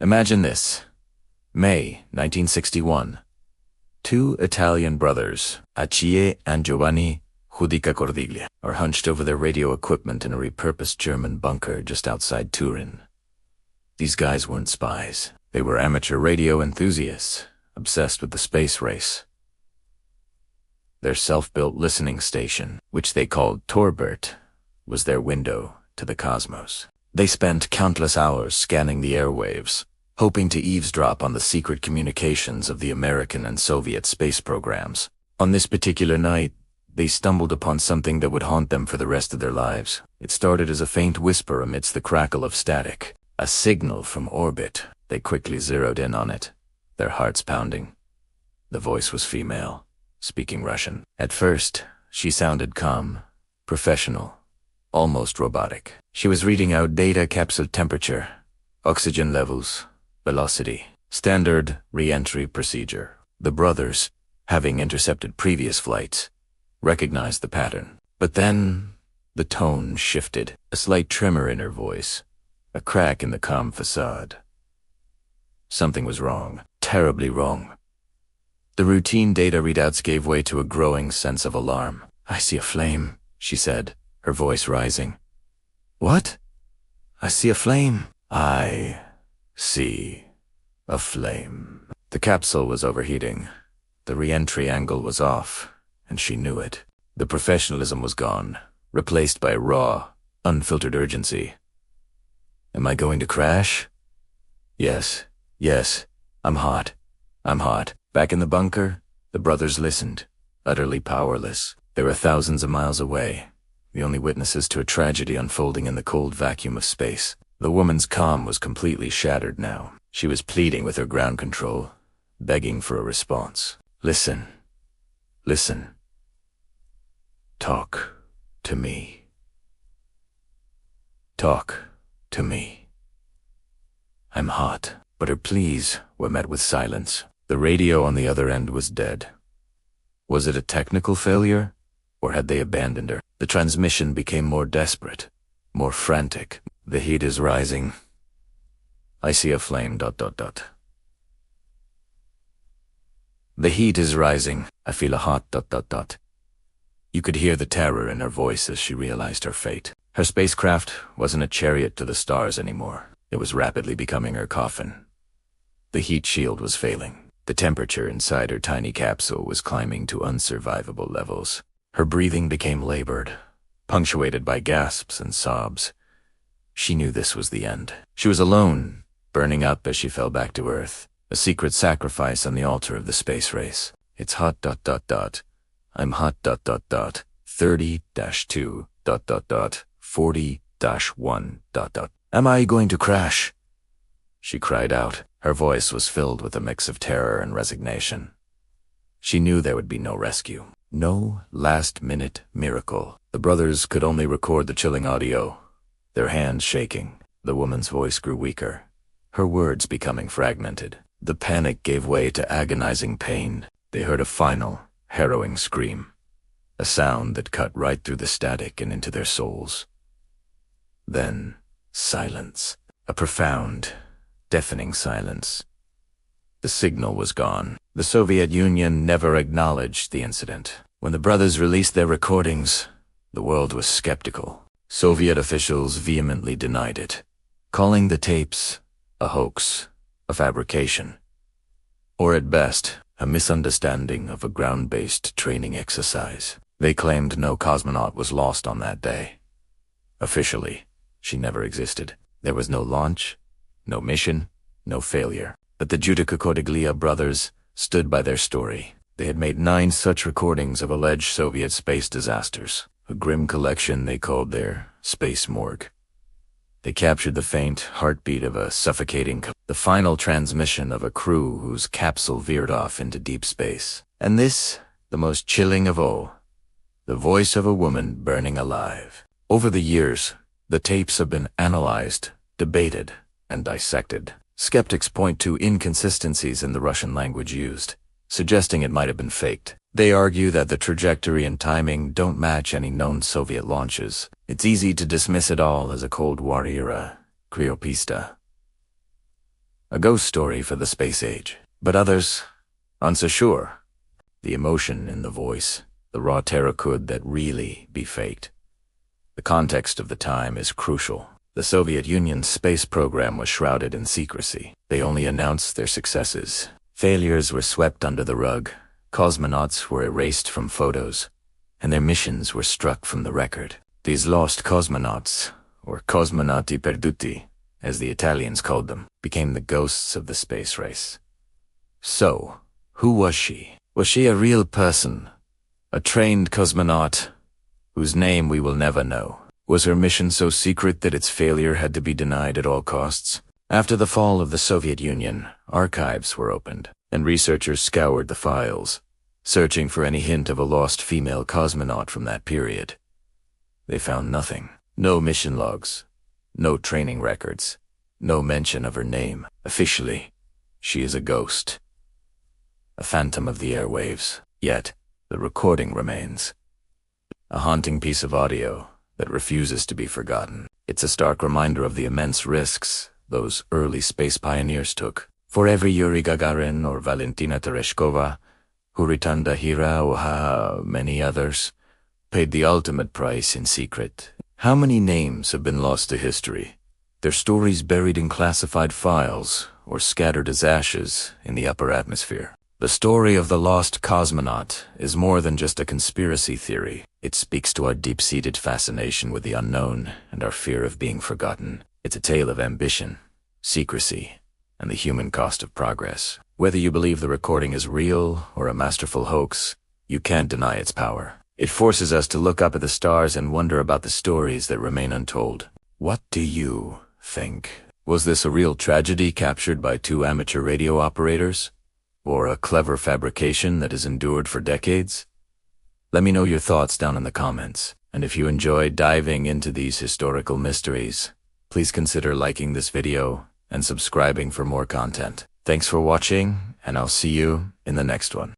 Imagine this. May 1961. Two Italian brothers, Achille and Giovanni Cordiglia, are hunched over their radio equipment in a repurposed German bunker just outside Turin. These guys weren't spies. They were amateur radio enthusiasts, obsessed with the space race. Their self-built listening station, which they called Torbert, was their window to the cosmos. They spent countless hours scanning the airwaves, hoping to eavesdrop on the secret communications of the American and Soviet space programs. On this particular night, they stumbled upon something that would haunt them for the rest of their lives. It started as a faint whisper amidst the crackle of static, a signal from orbit. They quickly zeroed in on it, their hearts pounding. The voice was female, speaking Russian. At first, she sounded calm, professional, almost robotic. She was reading out data: capsule temperature, oxygen levels, velocity, standard re-entry procedure. The brothers, having intercepted previous flights, recognized the pattern. But then, the tone shifted, a slight tremor in her voice, a crack in the calm facade. Something was wrong, terribly wrong. The routine data readouts gave way to a growing sense of alarm. "I see a flame," she said, her voice rising. "What?" "I see a flame." "I see a flame." The capsule was overheating. The re-entry angle was off, and she knew it. The professionalism was gone, replaced by raw, unfiltered urgency. "Am I going to crash?" Yes, I'm hot. Back in the bunker, the brothers listened, utterly powerless. They were thousands of miles away, the only witnesses to a tragedy unfolding in the cold vacuum of space. The woman's calm was completely shattered now. She was pleading with her ground control, begging for a response. Listen. Talk to me. Talk to me. I'm hot. But her pleas were met with silence. The radio on the other end was dead. Was it a technical failure, or had they abandoned her? The transmission became more desperate, more frantic. "The heat is rising. I see a flame, ... The heat is rising. I feel a hot ... You could hear the terror in her voice as she realized her fate. Her spacecraft wasn't a chariot to the stars anymore. It was rapidly becoming her coffin. The heat shield was failing. The temperature inside her tiny capsule was climbing to unsurvivable levels. Her breathing became labored, punctuated by gasps and sobs. She knew this was the end. She was alone, burning up as she fell back to Earth, a secret sacrifice on the altar of the space race. It's hot ... I'm hot ... 30-2 ... 40-1 ... Am I going to crash? She cried out. Her voice was filled with a mix of terror and resignation. She knew there would be no rescue, no last-minute miracle. The brothers could only record the chilling audio, their hands shaking. The woman's voice grew weaker, her words becoming fragmented. The panic gave way to agonizing pain. They heard a final, harrowing scream, a sound that cut right through the static and into their souls. Then, silence, a profound, deafening silence. The signal was gone. The Soviet Union never acknowledged the incident. When the brothers released their recordings, the world was skeptical. Soviet officials vehemently denied it, calling the tapes a hoax, a fabrication, or at best, a misunderstanding of a ground-based training exercise. They claimed no cosmonaut was lost on that day. Officially, she never existed. There was no launch, no mission, no failure. But the Cordiglia brothers stood by their story. They had made 9 such recordings of alleged Soviet space disasters, a grim collection they called their space morgue. They captured the faint heartbeat of a suffocating, the final transmission of a crew whose capsule veered off into deep space. And this, the most chilling of all, the voice of a woman burning alive. Over the years, the tapes have been analyzed, debated, and dissected. Skeptics point to inconsistencies in the Russian language used, suggesting it might have been faked. They argue that the trajectory and timing don't match any known Soviet launches. It's easy to dismiss it all as a Cold War era creepypasta. A ghost story for the space age. But others, unso sure. The emotion in the voice, the raw terror could that really be faked. The context of the time is crucial. The Soviet Union's space program was shrouded in secrecy. They only announced their successes. Failures were swept under the rug. Cosmonauts were erased from photos, and their missions were struck from the record. These lost cosmonauts, or cosmonauti perduti, as the Italians called them, became the ghosts of the space race. So, who was she? Was she a real person? A trained cosmonaut, whose name we will never know? Was her mission so secret that its failure had to be denied at all costs? After the fall of the Soviet Union, archives were opened, and researchers scoured the files, searching for any hint of a lost female cosmonaut from that period. They found nothing. No mission logs, no training records, no mention of her name. Officially, she is a ghost, a phantom of the airwaves. Yet, the recording remains. A haunting piece of audio that refuses to be forgotten. It's a stark reminder of the immense risks those early space pioneers took. For every Yuri Gagarin or Valentina Tereshkova, Huritanda Hira or many others, paid the ultimate price in secret. How many names have been lost to history, their stories buried in classified files or scattered as ashes in the upper atmosphere? The story of the lost cosmonaut is more than just a conspiracy theory. It speaks to our deep-seated fascination with the unknown and our fear of being forgotten. It's a tale of ambition, secrecy, and the human cost of progress. Whether you believe the recording is real or a masterful hoax, you can't deny its power. It forces us to look up at the stars and wonder about the stories that remain untold. What do you think? Was this a real tragedy captured by two amateur radio operators? Or a clever fabrication that has endured for decades? Let me know your thoughts down in the comments. And if you enjoy diving into these historical mysteries, please consider liking this video and subscribing for more content. Thanks for watching, and I'll see you in the next one.